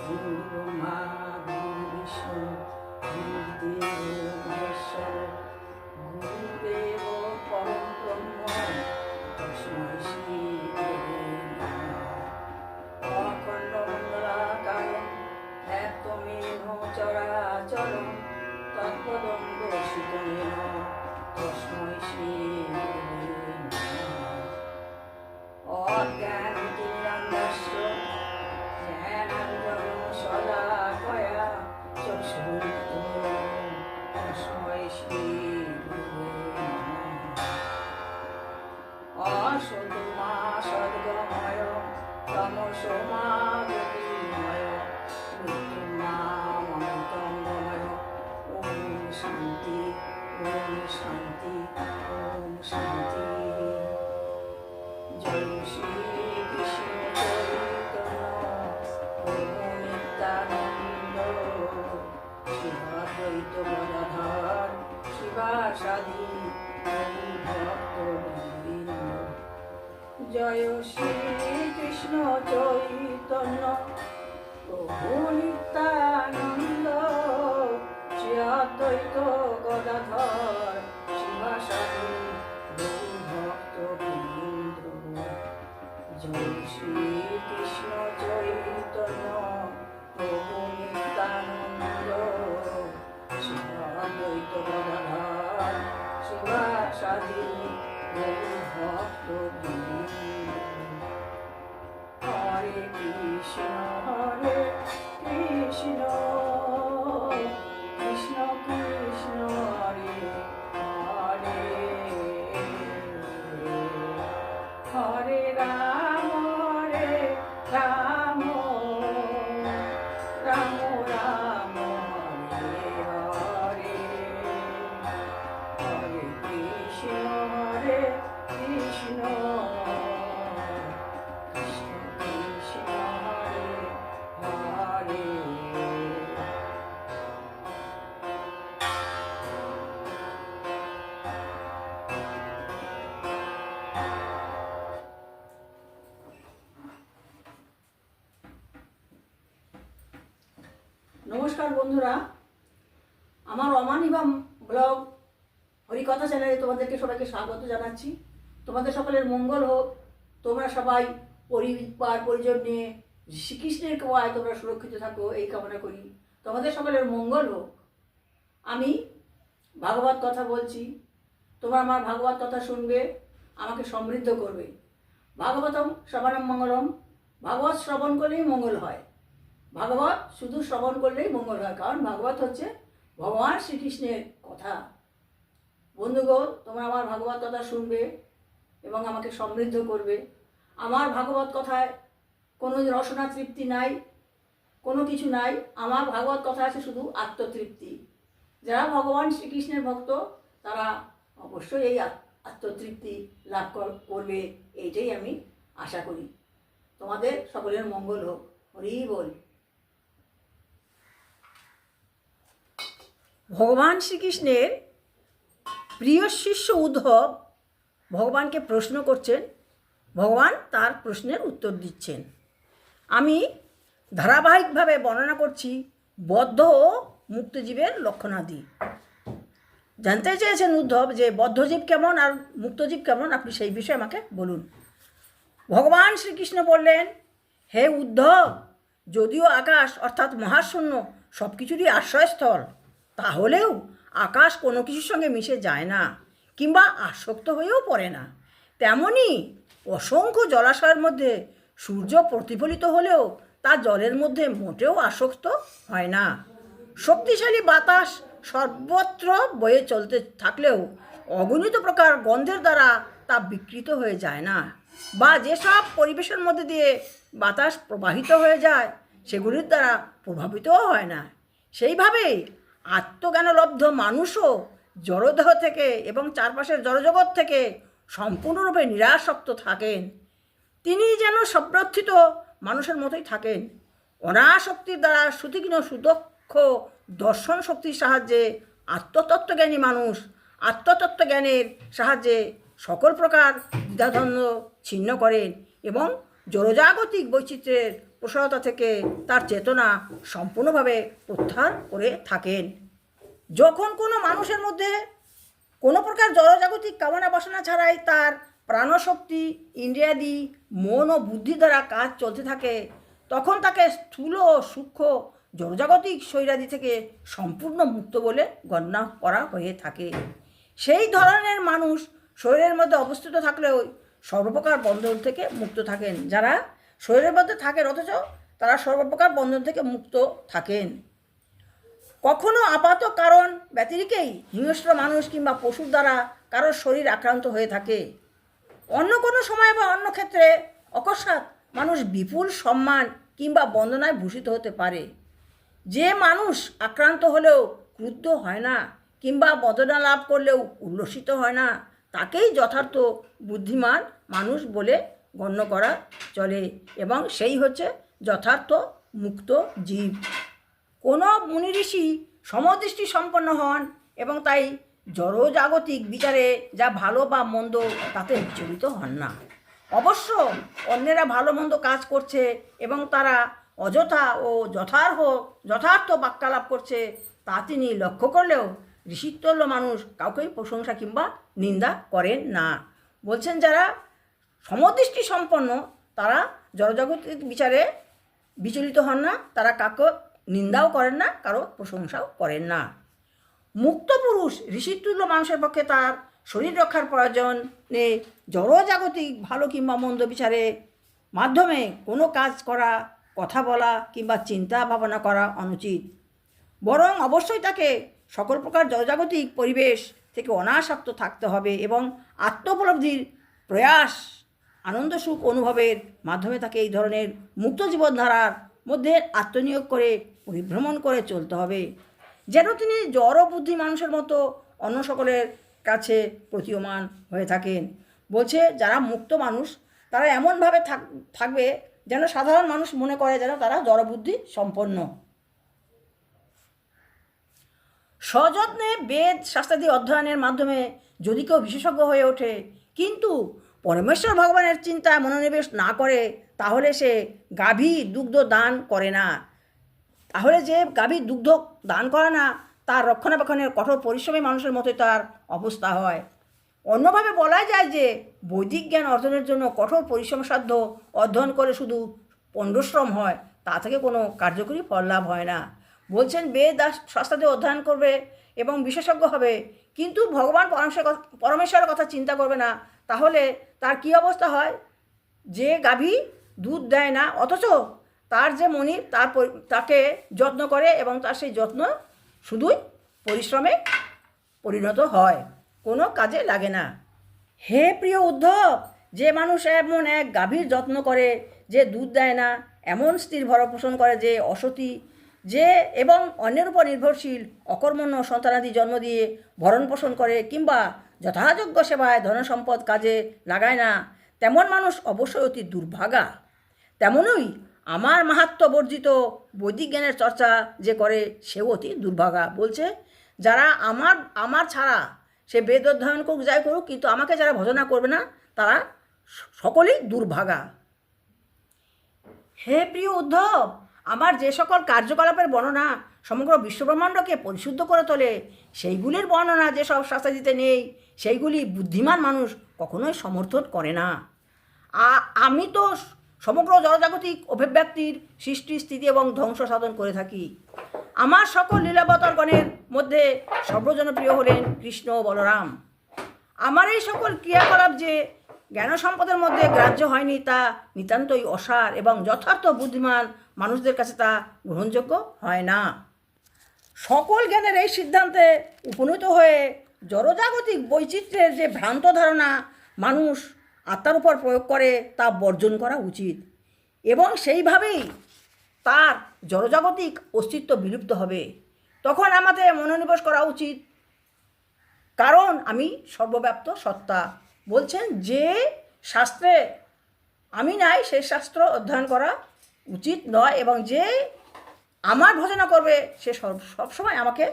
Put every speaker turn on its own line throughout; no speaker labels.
গুরু ব্রহ্মা গুরু বিষ্ণু গুরুদেব মহেশ্বর গুরুদেব পরম ব্রহ্ম তস্মৈ শ্রী গুরবে নমঃ। অখণ্ড মণ্ডলাকারং একত্বমেন চরাচরং তৎপদং দর্শিতেন তস্মৈ শ্রী গুরবে নমঃ। অজ্ঞানতিমিরান্ধস্য জ্ঞানাঞ্জनं শলাকয়া চক্ষুरुन्मिलितं তস্মৈ শ্রী গুরবে নমঃ। অসতোমা সদ্গময় তমসোমা জ্যোতির্ময় মৃত্যুর্মামৃতঙ্গময়। ওম শান্তি ওম শান্তি ওম শান্তি। জয় শ্রী কৃষ্ণ চৈতন্য প্রভু নিত্যানন্দ শ্রী অদ্বৈত গদাধর শিবাসাদি ভক্তবৃন্দ। জয় শ্রী কৃষ্ণ চৈতন্য প্রভু নিত্যানন্দ শ্রী অদ্বৈত গদাধর শিবাসাদি ভক্তবৃন্দ। জয় শ্রী কৃষ্ণ চৈতন্য প্রভু নিত্যানন্দ শ্রী অদ্বৈত গদাধর শিবাসাদি ভক্তবৃন্দ। হরে কৃষ্ণ কৃষ্ণ কৃষ্ণ হরে হরে হরে রাম রাম রাম রাম হরে হরে হরে কৃষ্ণ কৃষ্ণ কৃষ্ণ হরে হরে। নমস্কার বন্ধুরা, আমার অমানিবাম ব্লগ হরিকথা চ্যানেলে তোমাদেরকে সবাইকে স্বাগত জানাচ্ছি। তোমাদের সকলের মঙ্গল হোক। তোমরা সবাই পরিবার পরিজন নিয়ে শ্রীকৃষ্ণের কৃপায় তোমরা সুরক্ষিত থাকো এই কামনা করি। তোমাদের সকলের মঙ্গল হোক। আমি ভাগবত কথা বলছি, তোমরা আমার ভাগবত কথা শুনবে, আমাকে সমৃদ্ধ করবে। ভাগবতম শ্রবণম মঙ্গলম। ভাগবত শ্রবণ করলেই মঙ্গল হয়। ভাগবত শুধু শ্রবণ করলেই মঙ্গল হয়, কারণ ভাগবত হচ্ছে ভগবান শ্রীকৃষ্ণের কথা। বন্ধুগণ, তোমরা আমার ভাগবত কথা শুনবে এবং আমাকে সমৃদ্ধ করবে। আমার ভাগবত কথায় কোনো রসনা তৃপ্তি নাই, কোনো কিছু নাই। আমার ভাগবত কথা আছে শুধু আত্মতৃপ্তি। যারা ভগবান শ্রীকৃষ্ণের ভক্ত তারা অবশ্যই এই আত্মতৃপ্তি লাভ করবে, এইটাই আমি আশা করি। তোমাদের সকলের মঙ্গল হোক। হরি বল। ভগবান শ্রীকৃষ্ণের প্রিয় শিষ্য উদ্ধব ভগবানকে প্রশ্ন করছেন, ভগবান তার প্রশ্নের উত্তর দিচ্ছেন। আমি ধারাবাহিকভাবে বর্ণনা করছি বদ্ধ ও মুক্তজীবের লক্ষণাদি। জানতে চেয়েছেন উদ্ধব যে বদ্ধজীব কেমন আর মুক্তজীব কেমন, আপনি সেই বিষয়ে আমাকে বলুন। ভগবান শ্রীকৃষ্ণ বললেন, হে উদ্ধব, যদিও আকাশ অর্থাৎ মহাশূন্য সব কিছুরই আশ্রয়স্থল, তাহলেও আকাশ কোনো কিছুর সঙ্গে মিশে যায় না কিংবা আসক্ত হয়েও পড়ে না। তেমনি অসংখ্য জলাশয়ের মধ্যে সূর্য প্রতিফলিত হলেও তা জলের মধ্যে মোটেও আসক্ত হয় না। শক্তিশালী বাতাস সর্বত্র বয়ে চলতে থাকলেও অগণিত প্রকার গন্ধের দ্বারা তা বিকৃত হয়ে যায় না, বা যেসব পরিবেশের মধ্যে দিয়ে বাতাস প্রবাহিত হয়ে যায় সেগুলির দ্বারা প্রভাবিতও হয় না। সেইভাবেই আত্মজ্ঞানলব্ধ মানুষও জড়দেহ থেকে এবং চারপাশের জড়জগৎ থেকে সম্পূর্ণরূপে নিরাসক্ত থাকেন। তিনি যেন সব্রথিত মানুষের মতোই থাকেন। অনাসক্তির দ্বারা সুতীক্ষ্ণ সুদক্ষ দর্শন শক্তির সাহায্যে আত্মতত্ত্বজ্ঞানী মানুষ আত্মতত্ত্বজ্ঞানের সাহায্যে সকল প্রকার দ্বিধাদ্বন্দ্ব ছিন্ন করেন এবং জড়জাগতিক বৈচিত্র্যের প্রসারতা থেকে তার চেতনা সম্পূর্ণভাবে প্রত্যাহার করে থাকেন। যখন কোনো মানুষের মধ্যে কোনো প্রকার জড়জাগতিক কামনা বাসনা ছাড়াই তার প্রাণশক্তি, ইন্দ্রিয়াদি, মন ও বুদ্ধি দ্বারা কাজ চলতে থাকে, তখন তাকে স্থূল ও সূক্ষ্ম জড়জাগতিক শরীরাদি থেকে সম্পূর্ণ মুক্ত বলে গণ্য করা হয়ে থাকে। সেই ধরনের মানুষ শরীরের মধ্যে অবস্থিত থাকলেও সর্বপ্রকার বন্ধন থেকে মুক্ত থাকেন। যারা শরীরের মধ্যে থাকেন অথচ তারা সর্বপ্রকার বন্ধন থেকে মুক্ত থাকেন। কখনো আপাত কারণ ব্যতিরেকেই হিংস্র মানুষ কিংবা পশুর দ্বারা কারোর শরীর আক্রান্ত হয়ে থাকে। অন্য কোনো সময় বা অন্য ক্ষেত্রে অকস্মাৎ মানুষ বিপুল সম্মান কিংবা বন্দনায় ভূষিত হতে পারে। যে মানুষ আক্রান্ত হলেও ক্রুদ্ধ হয় না কিংবা বন্দনা লাভ করলেও উল্লসিত হয় না, তাকেই যথার্থ বুদ্ধিমান মানুষ বলে গণ্য করা চলে এবং সেই হচ্ছে যথার্থ মুক্ত জীব। কোনো মুনি ঋষি সমদৃষ্টি সম্পন্ন হন এবং তাই জড়জাগতিক বিচারে যা ভালো বা মন্দ তাতে বিচলিত হন না। অবশ্য অন্যেরা ভালো মন্দ কাজ করছে এবং তারা অযথা ও যথার্থ বাক্যালাপ করছে তা তিনি লক্ষ্য করলেও ঋষিতুল্য মানুষ কাউকেই প্রশংসা কিংবা নিন্দা করেন না। বলছেন যারা সমদৃষ্টি সম্পন্ন তারা জড়জাগতিক বিচারে বিচলিত হন না, তারা কাউকে নিন্দাও করেন না, কারো প্রশংসাও করেন না। মুক্ত পুরুষ ঋষিতুল্য মানুষের পক্ষে তার শরীর রক্ষার প্রয়োজনে জড়জাগতিক ভালো কিংবা মন্দ বিচারে মাধ্যমে কোনো কাজ করা, কথা বলা কিংবা চিন্তা ভাবনা করা অনুচিত। বরং অবশ্যই তাকে সকল প্রকার জড়জাগতিক পরিবেশ থেকে অনাসক্ত থাকতে হবে এবং আত্মোপলব্ধির প্রয়াস, আনন্দ সুখ অনুভবের মাধ্যমে তাকে এই ধরনের মুক্ত জীবনধারার মধ্যে আত্মনিয়োগ করে পরিভ্রমণ করে চলতে হবে, যেন তিনি জড় বুদ্ধি মানুষের মতো অন্য সকলের কাছে প্রতীয়মান হয়ে থাকেন। বলছে যারা মুক্ত মানুষ তারা এমনভাবে থাকবে যেন সাধারণ মানুষ মনে করে যেন তারা জড়বুদ্ধি সম্পন্ন। সযত্নে বেদ শাস্ত্রাদি অধ্যয়নের মাধ্যমে যদি কেউ বিশেষজ্ঞ হয়ে ওঠে কিন্তু পরমেশ্বর ভগবানের চিন্তায় মনোনিবেশ না করে, তাহলে সে গাভী দুগ্ধ দান করে না। তাহলে যে গাভী দুগ্ধ দান করে না তার রক্ষণাবেক্ষণের কঠোর পরিশ্রমী মানুষের মতোই তার অবস্থা হয়। অন্যভাবে বলা যায় যে বৈদিক জ্ঞান অর্জনের জন্য কঠোর পরিশ্রমসাধ্য অধ্যয়ন করে শুধু পণ্ডশ্রম হয়, তা থেকে কোনো কার্যকরী ফল লাভ হয় না। বলছেন বেদ শাস্ত্রাদি অধ্যয়ন করবে এবং বিশেষজ্ঞ হবে, কিন্তু ভগবান পরমেশ্বরের কথা চিন্তা করবে না, তাহলে তার কী অবস্থা হয়? যে গাভী দুধ দেয় না অথচ তার যে মণি তাকে যত্ন করে এবং তার সেই যত্ন শুধুই পরিশ্রমে পরিণত হয়, কোনো কাজে লাগে না। হে প্রিয় উদ্ধব, যে মানুষ এমন এক গাভীর যত্ন করে যে দুধ দেয় না, এমন স্ত্রীর ভরণপোষণ করে যে অসতী, যে এবং অন্যের উপর নির্ভরশীল, অকর্মণ্য সন্তানাদি জন্ম দিয়ে ভরণপোষণ করে কিংবা যথাযোগ্য সেবায় ধনসম্পদ কাজে লাগায় না, তেমন মানুষ অবশ্যই অতি দুর্ভাগা। তেমনই আমার মাহাত্ম্য বর্জিত বৈদিক জ্ঞানের চর্চা যে করে সেও অতি দুর্ভাগা। বলছে যারা আমার ছাড়া সে বেদ অধ্যয়ন করুক যাই করুক, কিন্তু আমাকে যারা ভজনা করবে না তারা সকলেই দুর্ভাগা। হে প্রিয় উদ্ধব, আমার যে সকল কার্যকলাপের বর্ণনা সমগ্র বিশ্বব্রহ্মাণ্ডকে পরিশুদ্ধ করে তোলে, সেইগুলির বর্ণনা যেসব শাস্ত্রাদিতে নেই, সেইগুলি বুদ্ধিমান মানুষ কখনোই সমর্থন করে না। আমি তো সমগ্র জড়জাগতিক অভিব্যক্তির সৃষ্টি, স্থিতি এবং ধ্বংস সাধন করে থাকি। আমার সকল লীলাবতারগণের মধ্যে সর্বজনপ্রিয় হলেন কৃষ্ণ ও বলরাম। আমার এই সকল ক্রিয়াকলাপ যে জ্ঞান সম্পদের মধ্যে গ্রাহ্য হয়নি তা নিতান্তই অসার এবং যথার্থ বুদ্ধিমান মানুষদের কাছে তা গ্রহণযোগ্য হয় না। সকল জ্ঞানের এই সিদ্ধান্তে উপনীত হয়ে জড়জাগতিক বৈচিত্র্যের যে ভ্রান্ত ধারণা মানুষ আত্মার উপর প্রয়োগ করে তা বর্জন করা উচিত এবং সেইভাবেই তার জড়জাগতিক অস্তিত্ব বিলুপ্ত হবে। তখন আমাদের মনোনিবেশ করা উচিত, কারণ আমি সর্বব্যাপ্ত সত্তা। বলছেন যে শাস্ত্রে আমি নাই সেই শাস্ত্র অধ্যয়ন করা উচিত নয় এবং যে আমার ভজনা করবে সে সবসময় আমাকে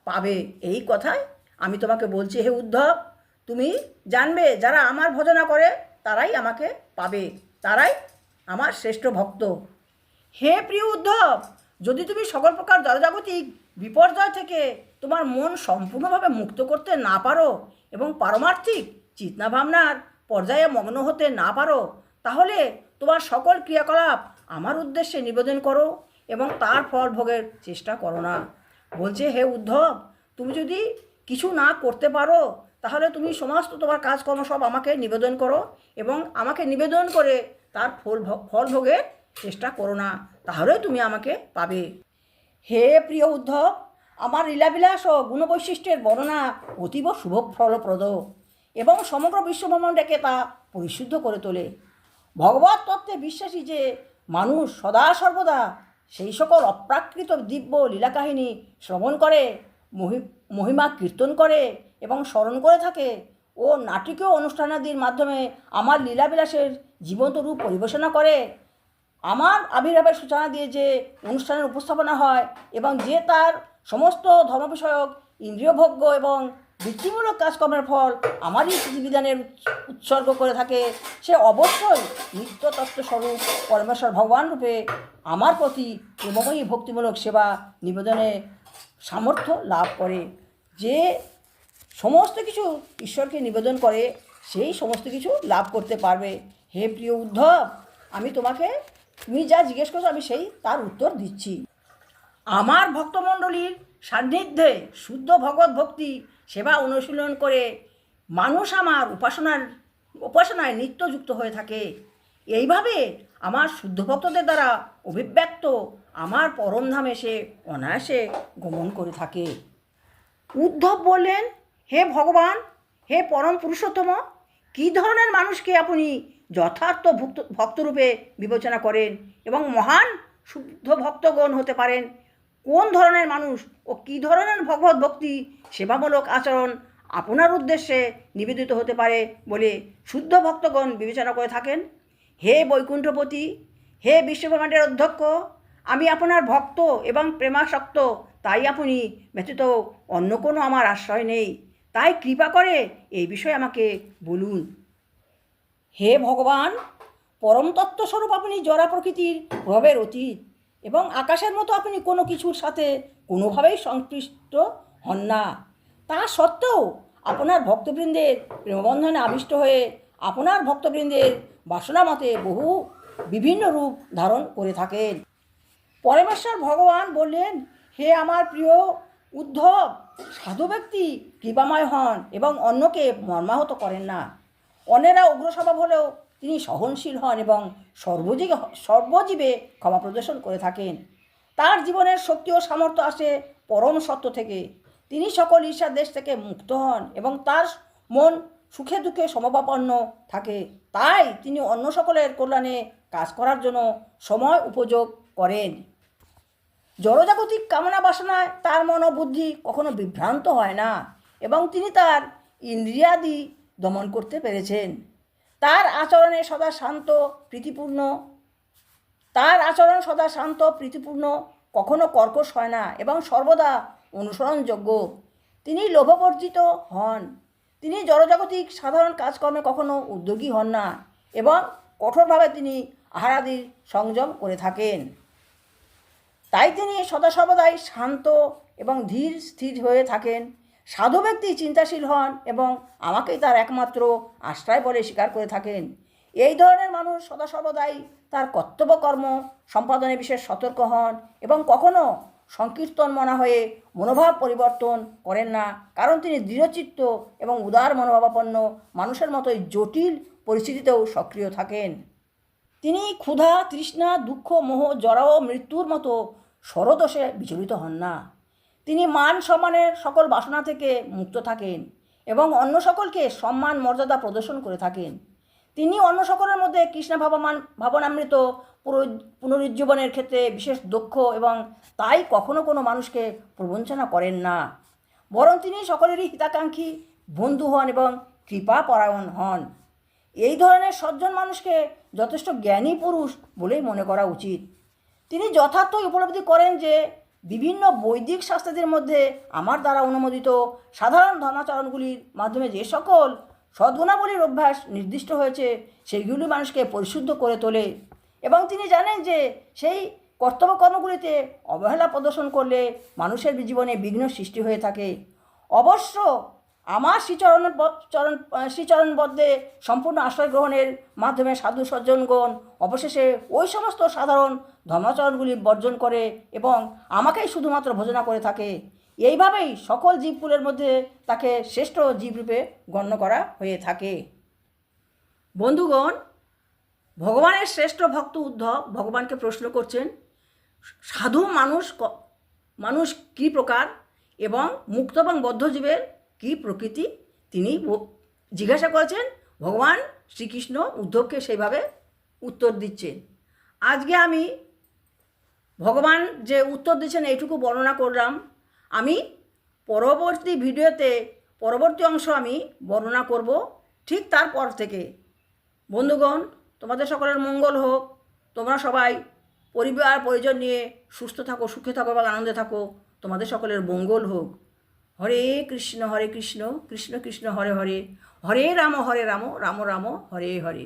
পাবে। এই কথাই আমি তোমাকে বলছি হে উদ্ধব, তুমি জানবে যারা আমার ভজনা করে তারাই আমাকে পাবে, তারাই আমার শ্রেষ্ঠ ভক্ত। হে প্রিয় উদ্ধব, যদি তুমি সকল প্রকার জড়জাগতিক বিপর্যয় থেকে তোমার মন সম্পূর্ণভাবে মুক্ত করতে না পারো এবং পারমার্থিক চিন্তাভাবনার পর্যায়ে মগ্ন হতে না পারো, তাহলে তোমার সকল ক্রিয়াকলাপ আমার উদ্দেশ্যে নিবেদন করো এবং তার ফল ভোগের চেষ্টা করো না। বলছে, হে উদ্ধব, তুমি যদি কিছু না করতে পারো তাহলে তুমি সমস্ত তোমার কাজকর্ম সব আমাকে নিবেদন করো এবং আমাকে নিবেদন করে তার ফল ভোগের চেষ্টা করো না, তাহলে তুমি আমাকে পাবে। হে প্রিয় উদ্ধব, আমার লীলাবিলাস ও গুণবৈশিষ্ট্যের বর্ণনা অতীব শুভ ফলপ্রদ এবং সমগ্র বিশ্বব্রহ্মাণ্ডকে তা পরিশুদ্ধ করে তোলে। ভগবত তত্ত্বে বিশ্বাসী যে মানুষ সদা সর্বদা সেই সকল অপ্রাকৃত দিব্য লীলাকাহিনী শ্রবণ করে, মহিমা কীর্তন করে এবং স্মরণ করে থাকে ও নাটকীয় অনুষ্ঠানাদির মাধ্যমে আমার লীলাবিলাসের জীবন্ত রূপ পরিবেশনা করে, আমার আবির্ভাবের সূচনা দিয়ে যে অনুষ্ঠানের উপস্থাপনা হয় এবং যে তার সমস্ত ধর্মবিষয়ক ইন্দ্রিয়ভোগ্য এবং বৃত্তিমূলক কাজকর্মের ফল আমারই বিধানের উৎসর্গ করে থাকে, সে অবশ্যই নিত্য তত্ত্বস্বরূপ পরমেশ্বর ভগবান রূপে আমার প্রতি প্রেমময়ী ভক্তিমূলক সেবা নিবেদনে সামর্থ্য লাভ করে। যে সমস্ত কিছু ঈশ্বরকে নিবেদন করে সেই সমস্ত কিছু লাভ করতে পারবে। হে প্রিয় উদ্ধব, আমি তুমি যা জিজ্ঞেস করছো আমি তার উত্তর দিচ্ছি। আমার ভক্তমণ্ডলীর সান্নিধ্যে শুদ্ধ ভগবত ভক্তি সেবা অনুশীলন করে মানুষ আমার উপাসনায় নিত্যযুক্ত হয়ে থাকে। এইভাবে আমার শুদ্ধ ভক্তদের দ্বারা অভিব্যক্ত আমার পরমধামে সে অনায়াসে গমন করে থাকে। উদ্ধব বললেন, হে ভগবান, হে পরম পুরুষোত্তম, কী ধরনের মানুষকে আপনি যথার্থ ভক্তরূপে বিবেচনা করেন এবং মহান শুদ্ধ ভক্তগণ হতে পারেন? কোন ধরনের মানুষ ও কী ধরনের ভগবত ভক্তি সেবামূলক আচরণ আপনার উদ্দেশ্যে নিবেদিত হতে পারে বলে শুদ্ধ ভক্তগণ বিবেচনা করে থাকেন? হে বৈকুণ্ঠপতি, হে বিশ্বব্রহ্মাণ্ডের অধ্যক্ষ, আমি আপনার ভক্ত এবং প্রেমাসক্ত, তাই আপনি ব্যতীত অন্য কোনো আমার আশ্রয় নেই। তাই কৃপা করে এই বিষয়ে আমাকে বলুন। হে ভগবান, পরম তত্ত্বস্বরূপ আপনি জড়া প্রকৃতির প্রভাবের অতীত এবং আকাশের মতো আপনি কোনো কিছুর সাথে কোনোভাবেই সংশ্লিষ্ট হন না। তা সত্ত্বেও আপনার ভক্তবৃন্দের প্রেমবন্ধনে আবিষ্ট হয়ে আপনার ভক্তবৃন্দের বাসনা মতে বহু বিভিন্ন রূপ ধারণ করে থাকেন। পরমেশ্বর ভগবান বললেন, হে আমার প্রিয় উদ্ধব, সাধু ব্যক্তি কৃপাময় হন এবং অন্যকে মর্মাহত করেন না। অন্যেরা উগ্রস্বভাব হলেও তিনি সহনশীল হন এবং সর্বজীবে ক্ষমা প্রদর্শন করে থাকেন। তার জীবনের শক্তি ও সামর্থ্য আসে পরম সত্য থেকে। তিনি সকল ঈর্ষার দেশ থেকে মুক্ত হন এবং তার মন সুখে দুঃখে সমভাবাপন্ন থাকে। তাই তিনি অন্য সকলের কল্যাণে কাজ করার জন্য সময় উপযোগ করেন। জড়জাগতিক কামনা বাসনায় তার মন ও বুদ্ধি কখনো বিভ্রান্ত হয় না এবং তিনি তার ইন্দ্রিয়াদি দমন করতে পেরেছেন। তার আচরণ সদা শান্ত প্রীতিপূর্ণ, কখনো কর্কশ হয় না এবং সর্বদা অনুসরণযোগ্য। তিনি লোভবর্জিত হন। তিনি জড়জাগতিক সাধারণ কাজকর্মে কখনো উদ্যোগী হন না এবং কঠোরভাবে তিনি আহারাদির সংযম করে থাকেন। তাই তিনি সদা সর্বদাই শান্ত এবং ধীর স্থির হয়ে থাকেন। সাধু ব্যক্তি চিন্তাশীল হন এবং আমাকেই তার একমাত্র আশ্রয় বলে স্বীকার করে থাকেন। এই ধরনের মানুষ সদা সর্বদাই তার কর্তব্যকর্ম সম্পাদনে বিশেষ সতর্ক হন এবং কখনো সংকীর্তন মনা হয়ে মনোভাব পরিবর্তন করেন না, কারণ তিনি দৃঢ়চিত্ত এবং উদার মনোভাবাপন্ন মানুষের মতোই জটিল পরিস্থিতিতেও সক্রিয় থাকেন। তিনি ক্ষুধা, তৃষ্ণা, দুঃখ, মোহ, জরা ও মৃত্যুর মতো ষড়দোষে বিচলিত হন না। তিনি মান সম্মানের সকল বাসনা থেকে মুক্ত থাকেন এবং অন্য সকলকে সম্মান মর্যাদা প্রদর্শন করে থাকেন। তিনি অন্য সকলের মধ্যে কৃষ্ণ ভাবনামৃত পুনরুজ্জীবনের ক্ষেত্রে বিশেষ দক্ষ এবং তাই কখনো কোনো মানুষকে প্রবঞ্চনা করেন না, বরং তিনি সকলেরই হিতাকাঙ্ক্ষী বন্ধু হন এবং কৃপাপরায়ণ হন। এই ধরনের সজ্জন মানুষকে যথেষ্ট জ্ঞানী পুরুষ বলেই মনে করা উচিত। তিনি যথার্থই উপলব্ধি করেন যে বিভিন্ন বৈদিক শাস্ত্রদের মধ্যে আমার দ্বারা অনুমোদিত সাধারণ ধর্মাচরণগুলির মাধ্যমে যে সকল সদ্গুণাবলীর অভ্যাস নির্দিষ্ট হয়েছে সেইগুলি মানুষকে পরিশুদ্ধ করে তোলে এবং তিনি জানেন যে সেই কর্তব্যকর্মগুলিতে অবহেলা প্রদর্শন করলে মানুষের জীবনে বিঘ্ন সৃষ্টি হয়ে থাকে। অবশ্য আমার শ্রীচরণবদ্ধে সম্পূর্ণ আশ্রয় গ্রহণের মাধ্যমে সাধু সজ্জনগণ অবশেষে ওই সমস্ত সাধারণ ধর্মাচরণগুলি বর্জন করে এবং আমাকেই শুধুমাত্র ভজনা করে থাকে। এইভাবেই সকল জীবকুলের মধ্যে তাকে শ্রেষ্ঠ জীবরূপে গণ্য করা হয়ে থাকে। বন্ধুগণ, ভগবানের শ্রেষ্ঠ ভক্ত উদ্ধব ভগবানকে প্রশ্ন করছেন, সাধু মানুষ কী প্রকার এবং মুক্ত এবং বদ্ধ জীবের কী প্রকৃতি তিনি জিজ্ঞাসা করেছেন। ভগবান শ্রীকৃষ্ণ উদ্ধবকে সেইভাবে উত্তর দিচ্ছেন। আজকে আমি ভগবান যে উত্তর দিচ্ছেন এইটুকু বর্ণনা করলাম। আমি পরবর্তী ভিডিওতে পরবর্তী অংশ আমি বর্ণনা করব ঠিক তারপর থেকে। বন্ধুগণ, তোমাদের সকলের মঙ্গল হোক। তোমরা সবাই পরিবার পরিজন নিয়ে সুস্থ থাকো, সুখে থাকো এবং আনন্দে থাকো। তোমাদের সকলের মঙ্গল হোক। হরে কৃষ্ণ কৃষ্ণ কৃষ্ণ হরে হরে, হরে রাম রাম রাম হরে হরে।